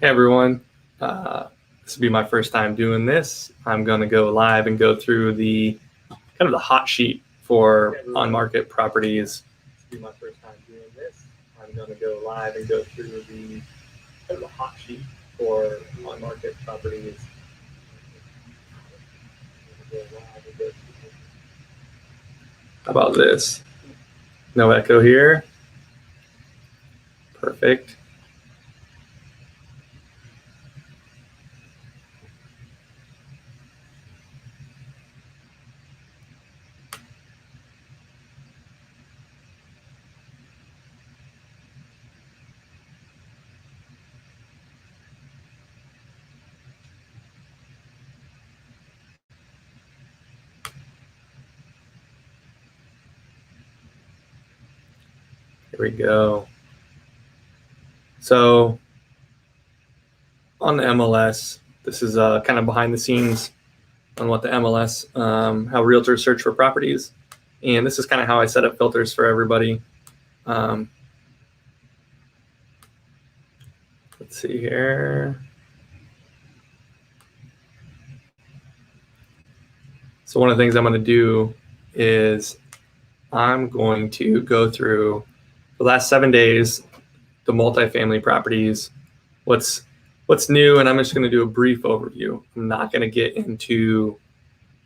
Hey everyone, this will be my first time doing this. I'm going to go live and go through the kind of the hot sheet for on-market properties. This will be my first time doing this. I'm going to go live and go through the kind of the hot sheet for on-market properties. How about this? No echo here. Perfect. Here we go. So on the MLS, this is kind of behind the scenes on what the MLS, how realtors search for properties. And this is kind of how I set up filters for everybody. Let's see here. So one of the things I'm going to do is I'm going to go through the last 7 days, the multifamily properties, what's new, and I'm just going to do a brief overview. I'm not going to get into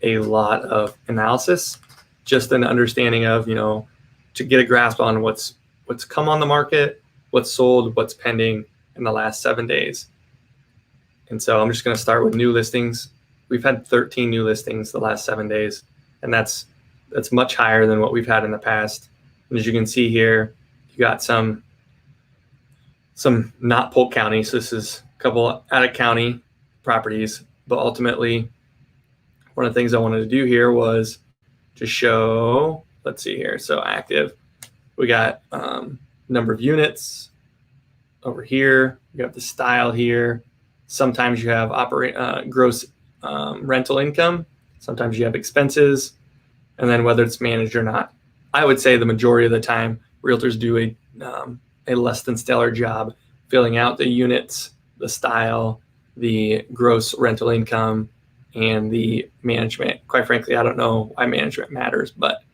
a lot of analysis, just an understanding of, to get a grasp on what's come on the market, what's sold, what's pending in the last 7 days. And so I'm just going to start with new listings. We've had 13 new listings the last 7 days, and that's much higher than what we've had in the past. And as you can see here, you got some not Polk County. So this is a couple out of county properties, but ultimately one of the things I wanted to do here was to show, let's see here. So active, we got number of units over here. We got the style here. Sometimes you have gross rental income. Sometimes you have expenses, and then whether it's managed or not. I would say the majority of the time, realtors do a less than stellar job filling out the units, the style, the gross rental income, and the management. Quite frankly, I don't know why management matters, but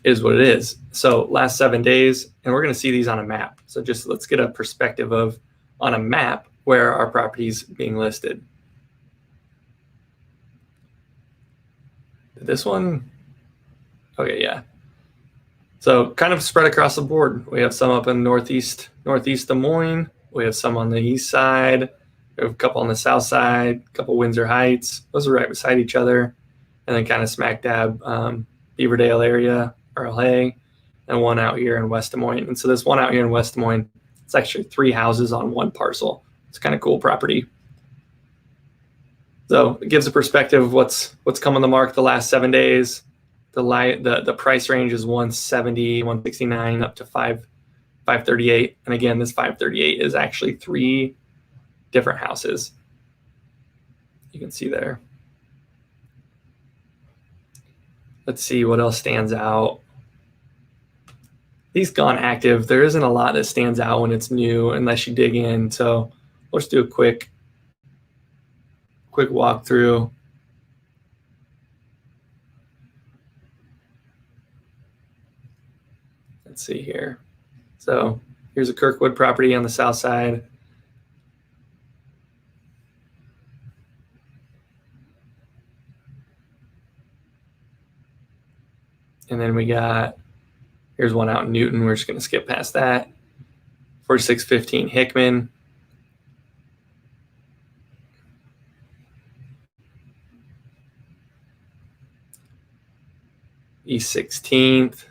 it is what it is. So last 7 days, and we're going to see these on a map. So just let's get a perspective of on a map where our property's being listed. This one, okay, yeah. So kind of spread across the board. We have some up in northeast Des Moines. We have some on the east side. We have a couple on the south side, a couple Windsor Heights. Those are right beside each other. And then kind of smack dab Beaverdale area, RLA, and one out here in West Des Moines. And so this one out here in West Des Moines, it's actually 3 houses on one parcel. It's kind of cool property. So it gives a perspective of what's come on the market the last 7 days. The price range is 170, 169 up to 538. And again, this 538 is actually 3 different houses. You can see there. Let's see what else stands out. These gone active. There isn't a lot that stands out when it's new unless you dig in. So let's do a quick walkthrough. Let's see here. So here's a Kirkwood property on the south side. And then here's one out in Newton. We're just going to skip past that. 4615 Hickman. East 16th.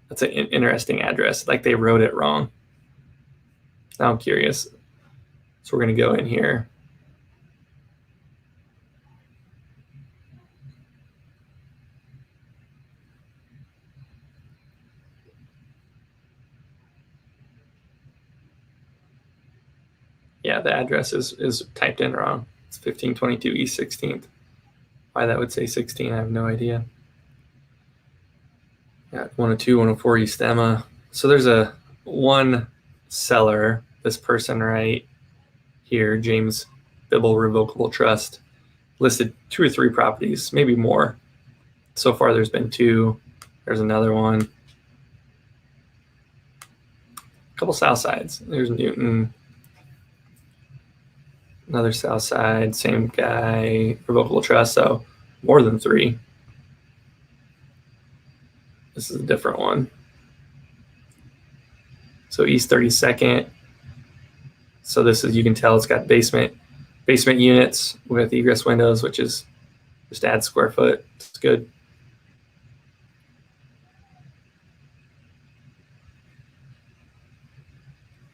That's an interesting address. Like they wrote it wrong. Now I'm curious. So we're going to go in here. Yeah, the address is typed in wrong. It's 1522 East 16th. Why that would say 16, I have no idea. Got 102, 104 East Emma. So there's one seller, this person right here, James Bibble Revocable Trust, listed 2 or 3 properties, maybe more. So far, there's been 2. There's another one. A couple south sides. There's Newton. Another south side, same guy, Revocable Trust, so more than 3. This is a different one. So East 32nd. So this is, you can tell it's got basement units with egress windows, which is just adds square foot. It's good.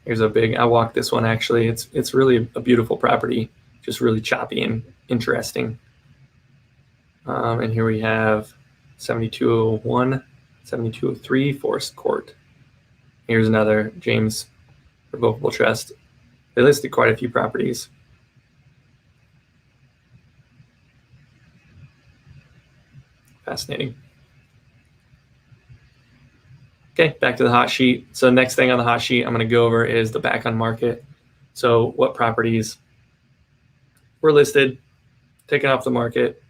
Here's a big, I walked this one actually. It's really a beautiful property, just really choppy and interesting. And here we have 7201, 7203 Forest Court. Here's another James Revocable Trust. They listed quite a few properties. Fascinating. Okay, back to the hot sheet. So next thing on the hot sheet I'm going to go over is the back on market. So what properties were listed, taken off the market,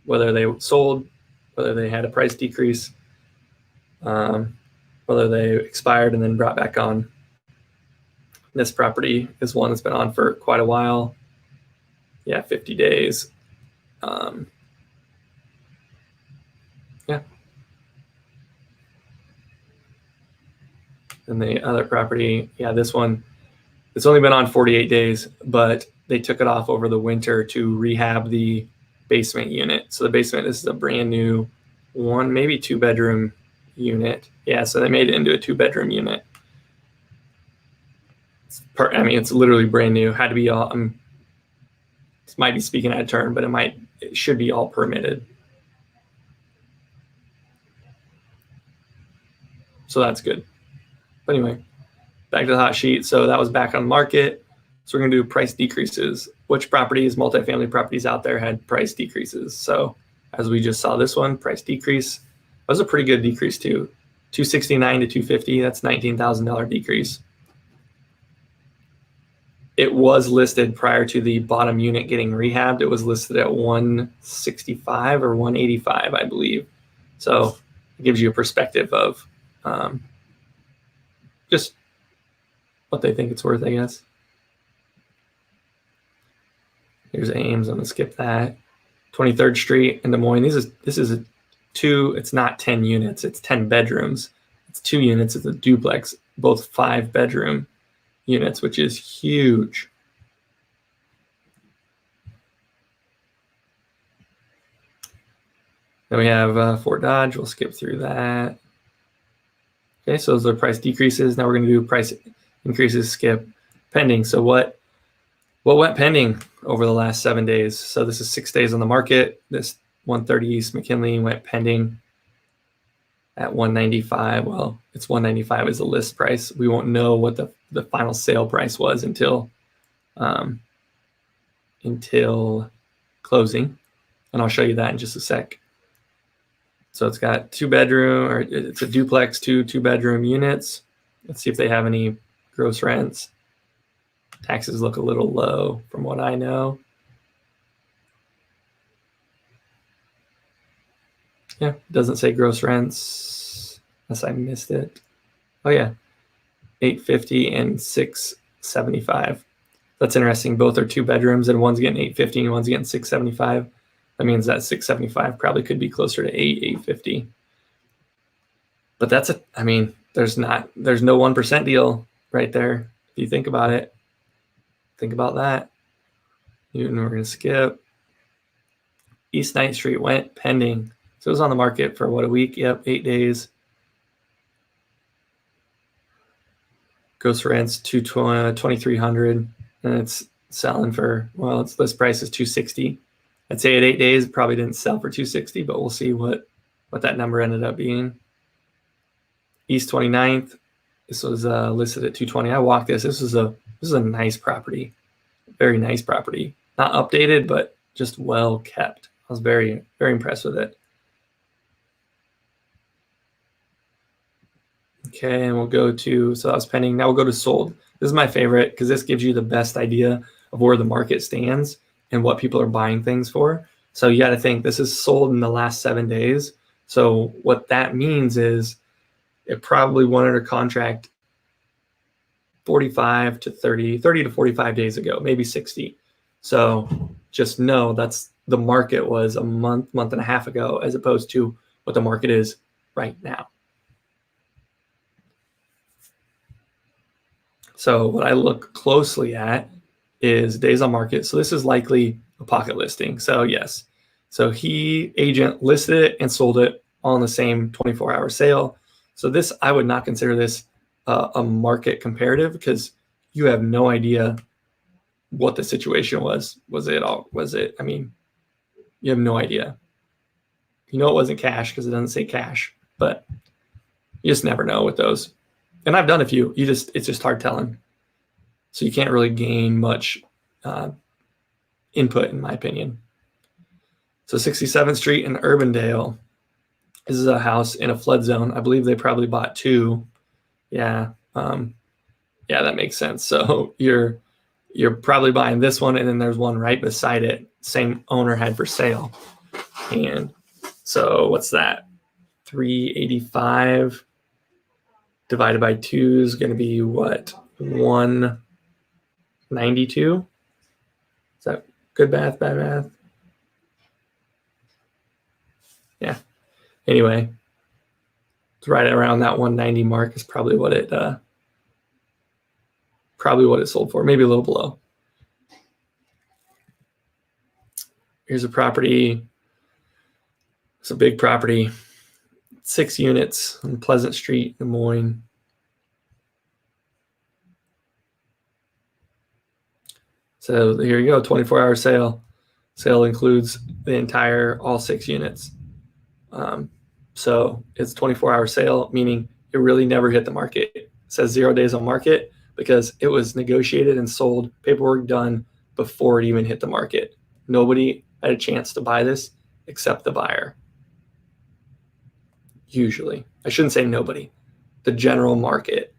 whether they sold, whether they had a price decrease, whether they expired and then brought back on. This property is one that's been on for quite a while. Yeah, 50 days. Yeah. And the other property, yeah, this one, it's only been on 48 days, but they took it off over the winter to rehab the basement unit. So the basement, this is a brand new 1, maybe 2 bedroom unit. Yeah, so they made it into a 2 bedroom unit. I mean, it's literally brand new. Had to be all, this might be speaking out of turn, but it should be all permitted. So that's good. But anyway, back to the hot sheet. So that was back on market. So we're going to do price decreases. Which properties, multifamily properties out there had price decreases? So as we just saw this one, price decrease. That was a pretty good decrease too. 269 to 250, that's $19,000 decrease. It was listed prior to the bottom unit getting rehabbed. It was listed at 165 or 185, I believe. So it gives you a perspective of just what they think it's worth, I guess. Here's Ames. I'm gonna skip that. 23rd Street in Des Moines. This is a 2. It's not 10 units. It's 10 bedrooms. It's 2 units. It's a duplex. Both 5 bedroom units, which is huge. Then we have Fort Dodge. We'll skip through that. Okay, so those are price decreases. Now we're going to do price increases, skip, pending. So what went pending over the last 7 days? So this is 6 days on the market. This 130 East McKinley went pending at 195. Well, it's 195 is the list price. We won't know what the final sale price was until closing, and I'll show you that in just a sec. So it's got 2 bedroom, or it's a duplex, 2 bedroom units. Let's see if they have any gross rents. Taxes look a little low from what I know. Yeah, it doesn't say gross rents unless I missed it. Oh yeah, 850 and 675. That's interesting. Both are 2 bedrooms, and one's getting 850 and one's getting 675. That means that 675 probably could be closer to 850. But that's I mean, there's no 1% deal right there. If you think about it, think about that. Newton, we're going to skip. East 9th Street went pending. So it was on the market for what, a week? Yep, 8 days. Gross rents $2,300, and it's selling for, well, its list price is $260. I'd say at 8 days it probably didn't sell for $260, but we'll see what that number ended up being. East 29th, this was listed at $220. I walked this. This is a nice property, very nice property. Not updated, but just well kept. I was very, very impressed with it. Okay, and we'll go to, so that was pending. Now we'll go to sold. This is my favorite because this gives you the best idea of where the market stands and what people are buying things for. So you got to think this is sold in the last 7 days. So what that means is it probably went under contract 45 to 30 to 45 days ago, maybe 60. So just know that's the market was a month and a half ago, as opposed to what the market is right now. So what I look closely at is days on market. So this is likely a pocket listing. So yes. So agent listed it and sold it all in the same 24-hour sale. So this, I would not consider this a market comparative because you have no idea what the situation was. I mean, you have no idea. You know it wasn't cash because it doesn't say cash, but you just never know with those. And I've done a few. It's just hard telling. So you can't really gain much input, in my opinion. So 67th Street in Urbandale. This is a house in a flood zone. I believe they probably bought 2. Yeah. Yeah, that makes sense. So you're probably buying this one, and then there's one right beside it. Same owner had for sale. And so what's that? 385 divided by 2 is going to be what? 192? Is that good math, bad math? Yeah. Anyway, it's right around that 190 mark is probably what it sold for, maybe a little below. Here's a property. It's a big property. 6 units on Pleasant Street, Des Moines. So here you go, 24-hour sale. Sale includes all 6 units. So it's 24-hour sale, meaning it really never hit the market. It says 0 days on market because it was negotiated and sold, paperwork done before it even hit the market. Nobody had a chance to buy this except the buyer. Usually. I shouldn't say nobody. The general market.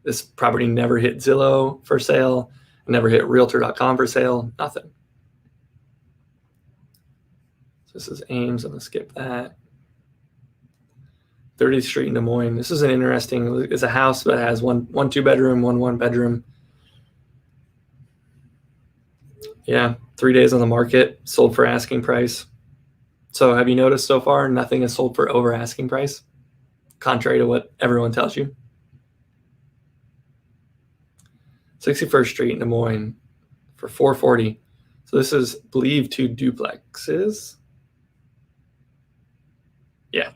This property never hit Zillow for sale, never hit Realtor.com for sale, nothing. So this is Ames. I'm going to skip that. 30th Street in Des Moines. This is it's a house that has one 2-bedroom, one bedroom. Yeah, 3 days on the market, sold for asking price. So have you noticed so far nothing is sold for over asking price, contrary to what everyone tells you? 61st Street in Des Moines for $440. So this is believed 2 duplexes. Yeah.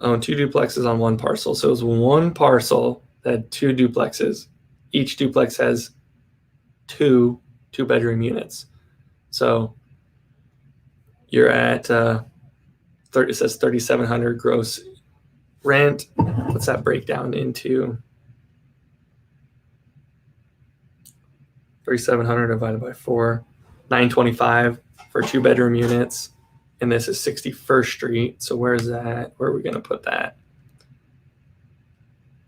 Own 2 duplexes on 1 parcel. So it was 1 parcel that had 2 duplexes. Each duplex has 2 2-bedroom units. So you're at it says $3,700 gross rent. What's that break down into? 3,700 divided by 4, $925 for 2-bedroom units. And this is 61st Street. So where's that? Where are we going to put that?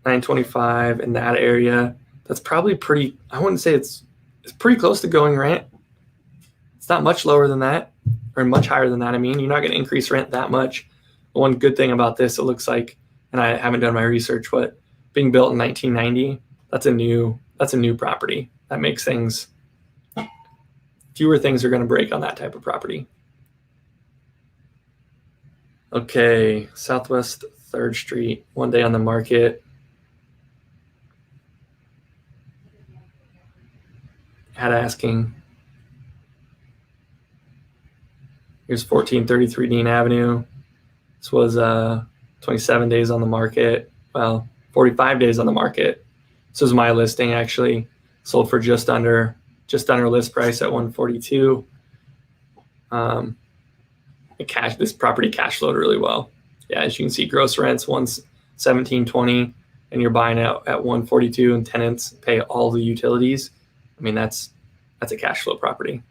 $925 in that area. That's probably pretty, I wouldn't say it's pretty close to going rent. It's not much lower than that or much higher than that. I mean, you're not going to increase rent that much. One good thing about this, it looks like, and I haven't done my research, but being built in 1990, that's a new property. That makes fewer things are going to break on that type of property. Okay, Southwest 3rd Street, 1 day on the market. Had asking. Here's 1433 Dean Avenue. This was 27 days on the market. Well, 45 days on the market. This was my listing, actually. Sold for just under list price at 142. This property cash flowed really well. Yeah, as you can see, gross rents $117.20, and you're buying out at 142, and tenants pay all the utilities. I mean, that's a cash flow property.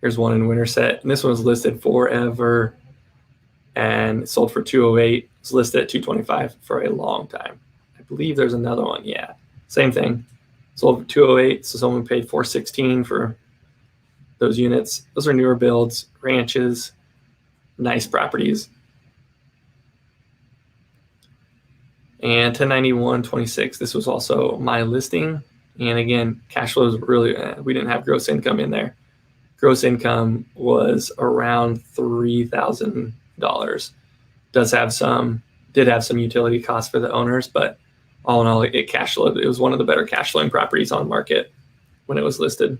Here's one in Winterset, and this one was listed forever and sold for $208. It's listed at 225 for a long time. I believe there's another one. Yeah, same thing. Sold for 208. So someone paid 416 for those units. Those are newer builds, ranches, nice properties. And 1091-26. This was also my listing. And again, cash flow is really, we didn't have gross income in there. Gross income was around $3,000. Did have some utility costs for the owners, but all in all, it cash flowed. It was one of the better cash flowing properties on the market when it was listed.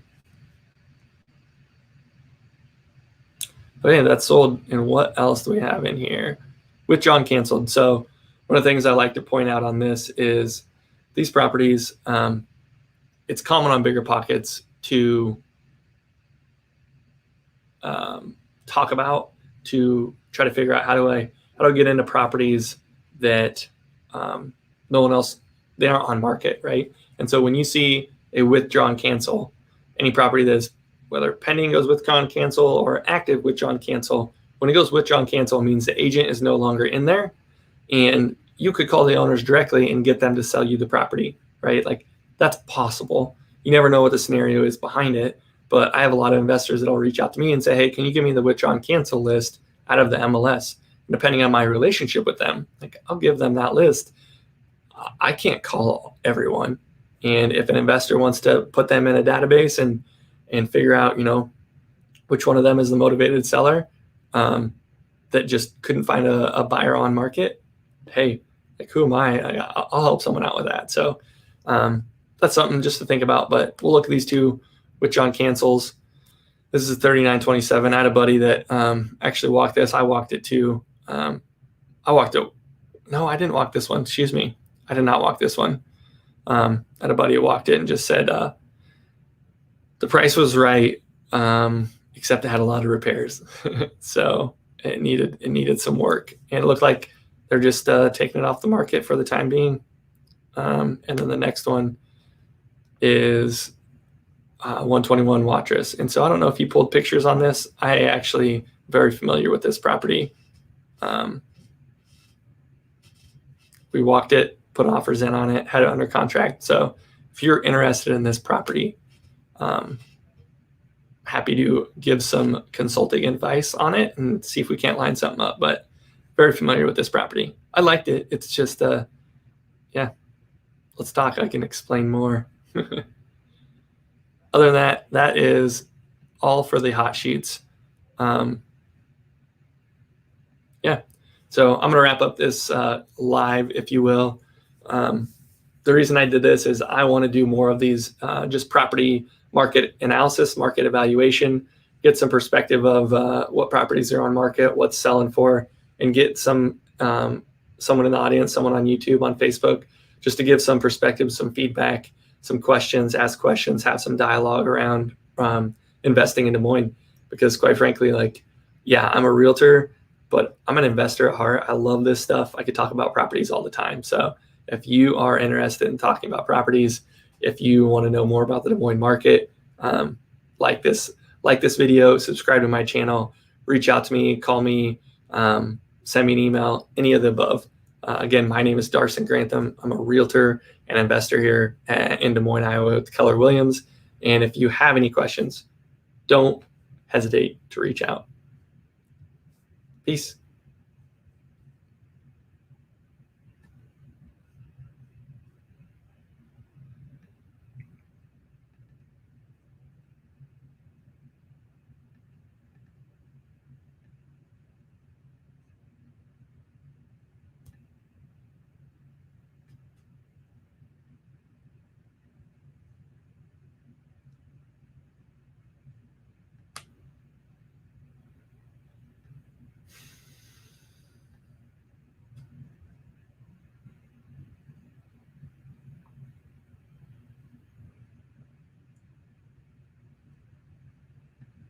Okay, that's sold. And what else do we have in here? Withdrawn, canceled. So one of the things I like to point out on this is these properties, it's common on bigger pockets to talk about, to try to figure out how do I get into properties that no one else, they aren't on market, right? And so when you see a withdrawn cancel, any property that is, whether pending goes withdrawn cancel or active withdrawn cancel, when it goes withdrawn cancel, it means the agent is no longer in there, and you could call the owners directly and get them to sell you the property, right? Like, that's possible. You never know what the scenario is behind it, but I have a lot of investors that'll reach out to me and say, hey, can you give me the withdrawn cancel list out of the MLS? And depending on my relationship with them, like, I'll give them that list. I can't call everyone. And if an investor wants to put them in a database and figure out, which one of them is the motivated seller that just couldn't find a buyer on market, hey, like, who am I? I'll help someone out with that. So that's something just to think about. But we'll look at these two withdrawn cancels. This is 3927. I had a buddy that actually walked this. I walked it too. No, I didn't walk this one. Excuse me. I did not walk this one. I had a buddy who walked it and just said the price was right, except it had a lot of repairs. So it needed some work, and it looked like they're just taking it off the market for the time being. And then the next one is 121 Watrous. And so I don't know if you pulled pictures on this. I actually very familiar with this property. We walked it, put offers in on it, had it under contract. So if you're interested in this property, happy to give some consulting advice on it and see if we can't line something up. But very familiar with this property. I liked it. It's just, yeah, let's talk. I can explain more. Other than that, that is all for the hot sheets. Yeah. So I'm going to wrap up this live, if you will. The reason I did this is I want to do more of these just property market analysis, market evaluation, get some perspective of what properties are on market, what's selling for, and get someone in the audience, someone on YouTube, on Facebook, just to give some perspective, some feedback, some questions, ask questions, have some dialogue around investing in Des Moines. Because quite frankly, like, yeah, I'm a realtor, but I'm an investor at heart. I love this stuff. I could talk about properties all the time. So if you are interested in talking about properties, if you want to know more about the Des Moines market, like this video, subscribe to my channel, reach out to me, call me, send me an email, any of the above. Again, my name is Darson Grantham. I'm a realtor and investor here in Des Moines, Iowa with Keller Williams. And if you have any questions, don't hesitate to reach out. Peace.